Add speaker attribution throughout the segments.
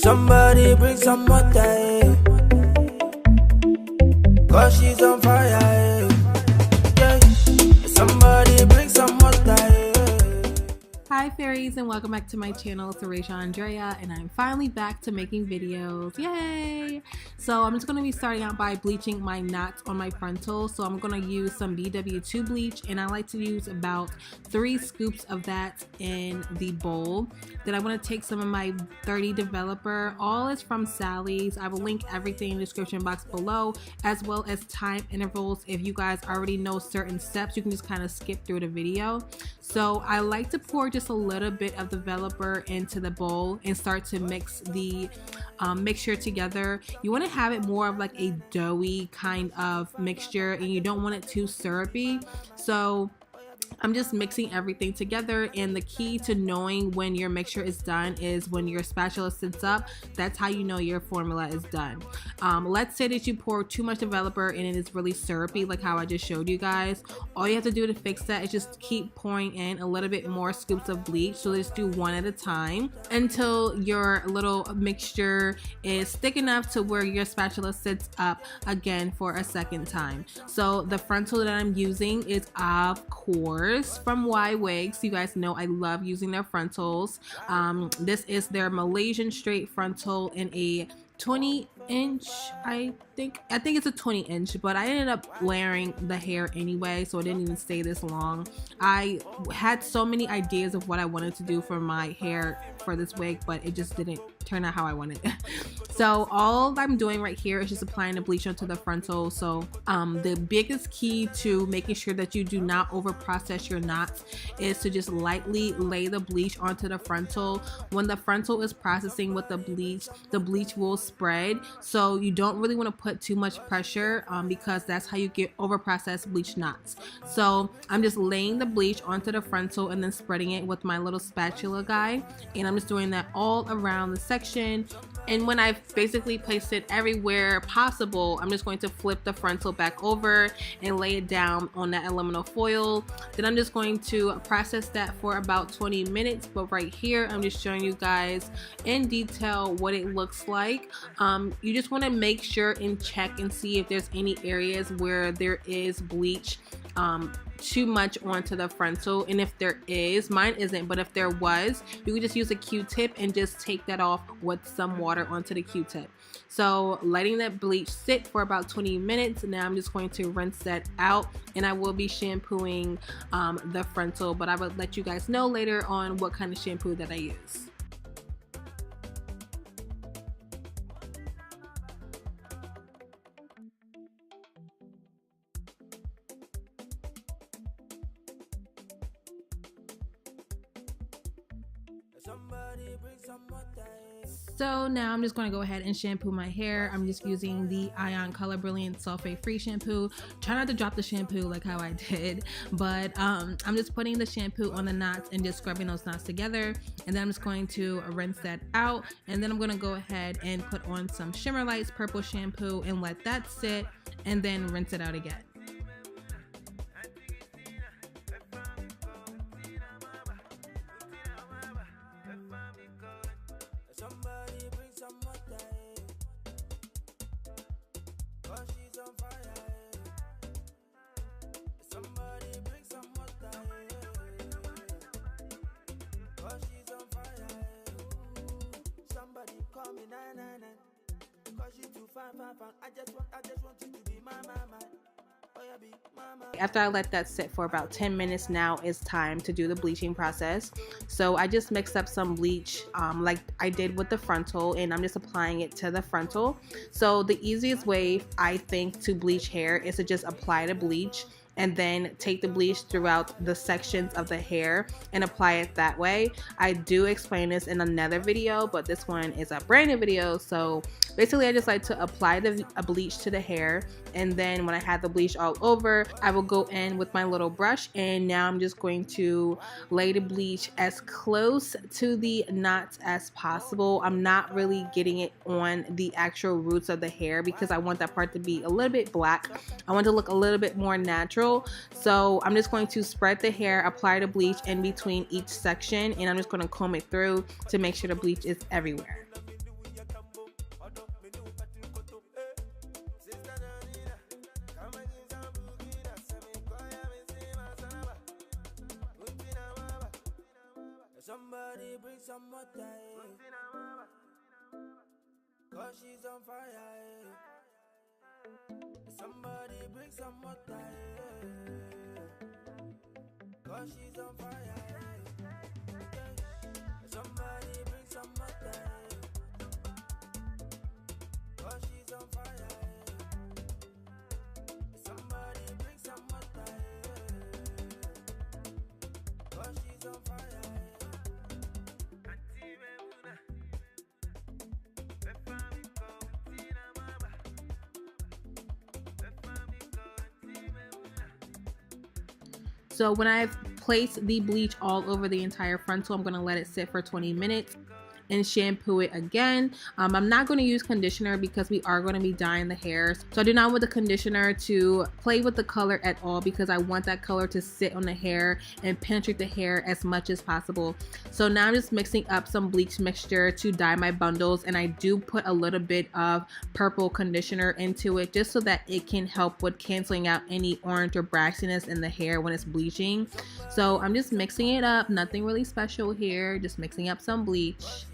Speaker 1: Somebody bring some water, eh? Cause she's on fire, eh? Yeah. Somebody bring some water, eh?
Speaker 2: Hi fairies, and welcome back to my channel. It's Arisha Andrea, and I'm finally back to making videos. Yay! So I'm just going to be starting out by bleaching my knots on my frontal. So I'm going to use some BW2 bleach, and I like to use about 3 scoops of that in the bowl. Then I want to take some of my 30 developer. All is from Sally's. I will link everything in the description box below, as well as time intervals. If you guys already know certain steps, you can just kind of skip through the video. So I like to pour just a little bit of developer into the bowl and start to mix the mixture together. You want to have it more of like a doughy kind of mixture, and you don't want it too syrupy. So I'm just mixing everything together, and the key to knowing when your mixture is done is when your spatula sits up. That's how you know your formula is done. Let's say that you pour too much developer and it is really syrupy, like how I just showed you guys. All you have to do to fix that is just keep pouring in a little bit more scoops of bleach. So just do one at a time until your little mixture is thick enough to where your spatula sits up again for a second time. So the frontal that I'm using is, of course, from Y Wigs. You guys know I love using their frontals. This is their Malaysian straight frontal in a 20-inch. I think it's a 20-inch, but I ended up layering the hair anyway, so it didn't even stay this long. I had so many ideas of what I wanted to do for my hair for this wig, but it just didn't turn out how I wanted. So all I'm doing right here is just applying the bleach onto the frontal. So the biggest key to making sure that you do not over process your knots is to just lightly lay the bleach onto the frontal. When the frontal is processing with the bleach will spread, so you don't really want to put too much pressure because that's how you get over processed bleach knots. So I'm just laying the bleach onto the frontal and then spreading it with my little spatula guy, and I'm just doing that all around the section. And when I've basically placed it everywhere possible, I'm just going to flip the frontal back over and lay it down on that aluminum foil. Then I'm just going to process that for about 20 minutes. But right here, I'm just showing you guys in detail what it looks like. You just want to make sure and check and see if there's any areas where there is bleach too much onto the frontal, and if there is, mine isn't, but if there was, you could just use a Q-tip and just take that off with some water onto the Q-tip. So letting that bleach sit for about 20 minutes. Now I'm just going to rinse that out, and I will be shampooing the frontal, but I will let you guys know later on what kind of shampoo that I use. So now I'm just going to go ahead and shampoo my hair. I'm just using the Ion Color Brilliant Sulfate Free Shampoo. Try not to drop the shampoo like how I did, but I'm just putting the shampoo on the knots and just scrubbing those knots together. And then I'm just going to rinse that out. And then I'm going to go ahead and put on some Shimmer Lights Purple Shampoo and let that sit, and then rinse it out again. After I let that sit for about 10 minutes, now it's time to do the bleaching process. So I just mixed up some bleach like I did with the frontal, and I'm just applying it to the frontal. So the easiest way I think to bleach hair is to just apply the bleach and then take the bleach throughout the sections of the hair and apply it that way. I do explain this in another video, but this one is a brand new video. So basically I just like to apply the bleach to the hair, and then when I have the bleach all over, I will go in with my little brush, and now I'm just going to lay the bleach as close to the knots as possible. I'm not really getting it on the actual roots of the hair because I want that part to be a little bit black. I want it to look a little bit more natural. So I'm just going to spread the hair, apply the bleach in between each section, and I'm just going to comb it through to make sure the bleach is everywhere.
Speaker 1: Somebody bring some water, yeah. Cause she's on fire, yeah. Somebody bring some water, yeah. Cause she's on fire, yeah. Somebody bring some water, yeah. Cause she's on fire, yeah. Somebody bring some water, yeah. Cause she's on fire, yeah.
Speaker 2: So when I've placed the bleach all over the entire frontal, I'm going to let it sit for 20 minutes and shampoo it again. I'm not going to use conditioner because we are going to be dyeing the hair. So I do not want the conditioner to play with the color at all because I want that color to sit on the hair and penetrate the hair as much as possible. So now I'm just mixing up some bleach mixture to dye my bundles, and I do put a little bit of purple conditioner into it just so that it can help with canceling out any orange or brassiness in the hair when it's bleaching. So I'm just mixing it up, nothing really special here, just mixing up some bleach.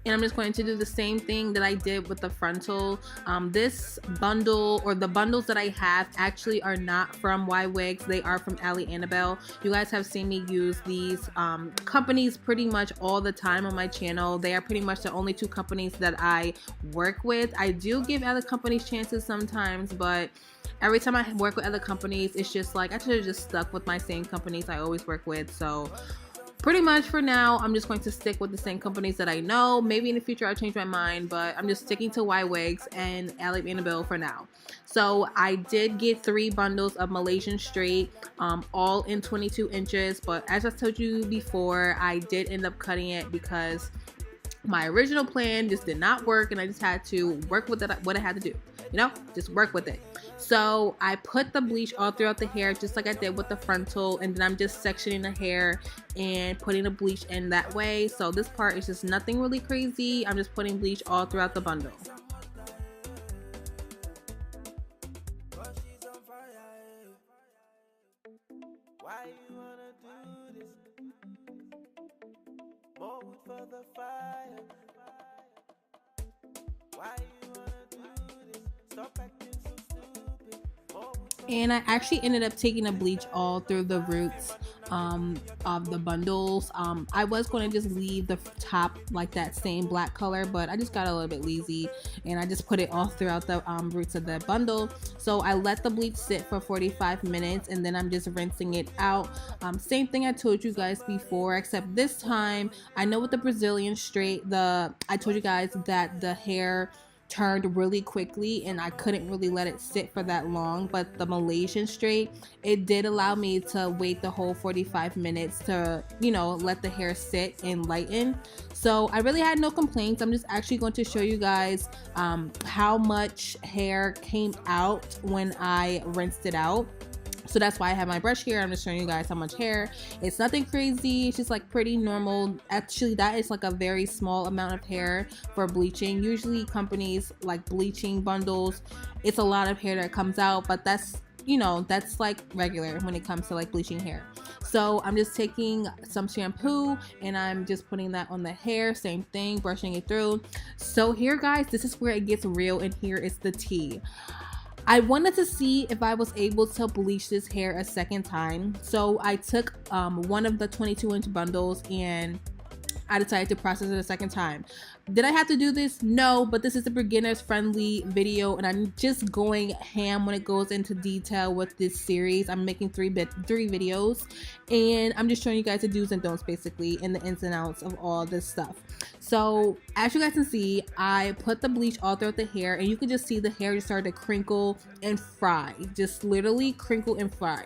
Speaker 2: And I'm just going to do the same thing that I did with the frontal. This bundle, or the bundles that I have, actually are not from Y Wigs. They are from Annabelle. You guys have seen me use these companies pretty much all the time on my channel. They are pretty much the only two companies that I work with. I do give other companies chances sometimes, but every time I work with other companies, it's just like I should have just stuck with my same companies I always work with. So pretty much for now, I'm just going to stick with the same companies that I know. Maybe in the future I'll change my mind, but I'm just sticking to Y Wigs and Annabelle for now. So I did get 3 bundles of Malaysian straight, all in 22 inches. But as I told you before, I did end up cutting it because my original plan just did not work, and I just had to work with it, what I had to do, you know, just work with it. So I put the bleach all throughout the hair just like I did with the frontal, and then I'm just sectioning the hair and putting the bleach in that way. So this part is just nothing really crazy. I'm just putting bleach all throughout the bundle.
Speaker 1: Why you wanna do this? More wood for the fire. Why you wanna do this? Stop acting so stupid.
Speaker 2: And I actually ended up taking the bleach all through the roots of the bundles. I was going to just leave the top like that same black color, but I just got a little bit lazy and I just put it all throughout the roots of the bundle. So I let the bleach sit for 45 minutes and then I'm just rinsing it out. Same thing I told you guys before, except this time I know with the Brazilian straight, I told you guys that the hair turned really quickly and I couldn't really let it sit for that long, but the Malaysian straight, it did allow me to wait the whole 45 minutes to, you know, let the hair sit and lighten. So I really had no complaints. I'm just actually going to show you guys how much hair came out when I rinsed it out. So that's why I have my brush here. I'm just showing you guys how much hair. It's nothing crazy. It's just like pretty normal. Actually, that is like a very small amount of hair for bleaching. Usually companies like bleaching bundles, it's a lot of hair that comes out, but that's, you know, that's like regular when it comes to like bleaching hair. So I'm just taking some shampoo and I'm just putting that on the hair. Same thing, brushing it through. So here, guys, this is where it gets real, and here is the tea. I wanted to see if I was able to bleach this hair a second time. So I took one of the 22-inch bundles and I decided to process it a second time. Did I have to do this? No, but this is a beginner's friendly video and I'm just going ham when it goes into detail with this series. I'm making three videos and I'm just showing you guys the do's and don'ts basically and the ins and outs of all this stuff. So as you guys can see, I put the bleach all throughout the hair and you can just see the hair just started to crinkle and fry, just literally crinkle and fry.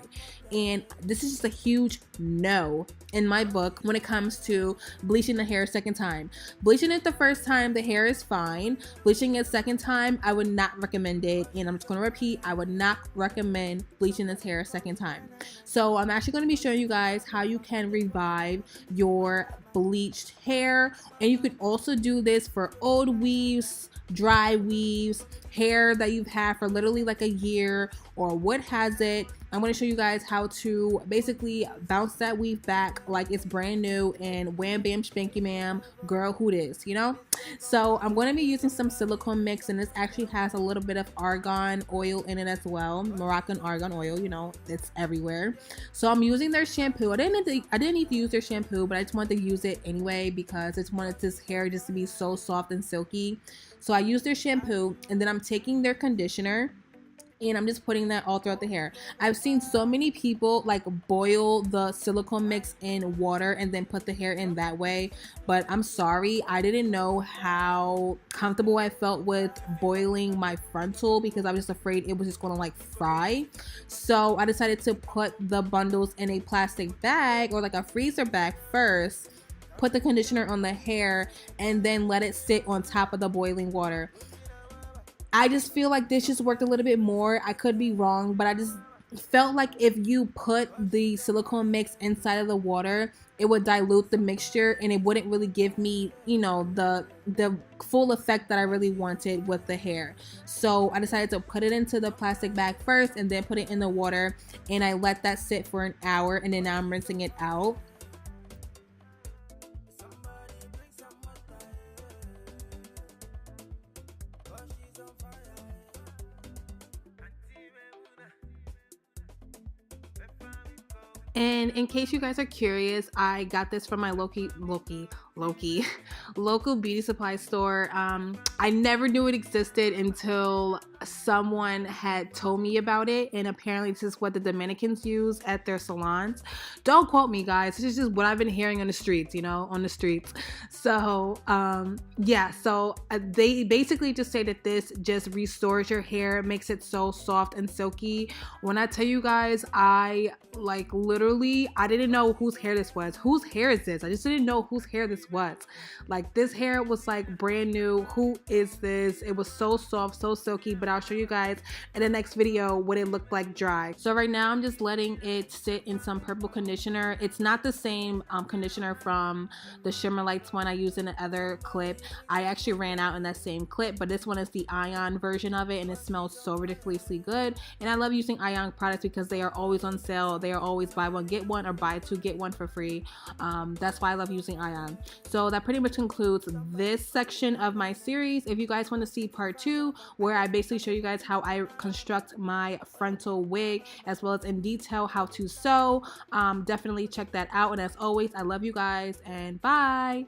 Speaker 2: And this is just a huge no in my book when it comes to bleaching the hair a second time. Bleaching it the first time, the hair is fine. Bleaching it second time, I would not recommend it. And I'm just going to repeat, I would not recommend bleaching this hair a second time. So I'm actually going to be showing you guys how you can revive your bleached hair. And you could also do this for old weaves, dry weaves, hair that you've had for literally like a year or what has it. I'm going to show you guys how to basically bounce that weave back like it's brand new and wham bam spanky ma'am, girl, who this, you know? So I'm going to be using some silicone mix, and this actually has a little bit of argan oil in it as well. Moroccan argan oil, you know, it's everywhere. So I'm using their shampoo. I didn't need to use their shampoo, but I just wanted to use it anyway because I just wanted this hair just to be so soft and silky. So I used their shampoo, and then I'm taking their conditioner and I'm just putting that all throughout the hair. I've seen so many people like boil the silicone mix in water and then put the hair in that way, but I'm sorry, I didn't know how comfortable I felt with boiling my frontal because I was just afraid it was just gonna like fry. So I decided to put the bundles in a plastic bag or like a freezer bag first, put the conditioner on the hair, and then let it sit on top of the boiling water. I just feel like this just worked a little bit more. I could be wrong, but I just felt like if you put the silicone mix inside of the water, it would dilute the mixture and it wouldn't really give me, you know, the full effect that I really wanted with the hair. So I decided to put it into the plastic bag first and then put it in the water, and I let that sit for an hour, and then now I'm rinsing it out. And in case you guys are curious, I got this from my local beauty supply store. I never knew it existed until someone had told me about it, and apparently this is what the Dominicans use at their salons. Don't quote me, guys. This is just what I've been hearing on the streets, you know, on the streets. So yeah, so they basically just say that this just restores your hair, makes it so soft and silky. When I tell you guys, I like literally, I didn't know whose hair this was. Whose hair is this? I just didn't know whose hair this was. Like, this hair was like brand new. Who is this? It was so soft, so silky, but I'll show you guys in the next video what it looked like dry. So right now I'm just letting it sit in some purple conditioner. It's not the same conditioner from the Shimmer Lights one I used in the other clip. I actually ran out in that same clip, but this one is the Ion version of it, and it smells so ridiculously good. And I love using Ion products because they are always on sale. They are always buy one get one or buy two get one for free. That's why I love using Ion. So that pretty much concludes this section of my series. If you guys want to see part 2, where I basically show you guys how I construct my frontal wig as well as in detail how to sew, definitely check that out. And as always, I love you guys, and bye.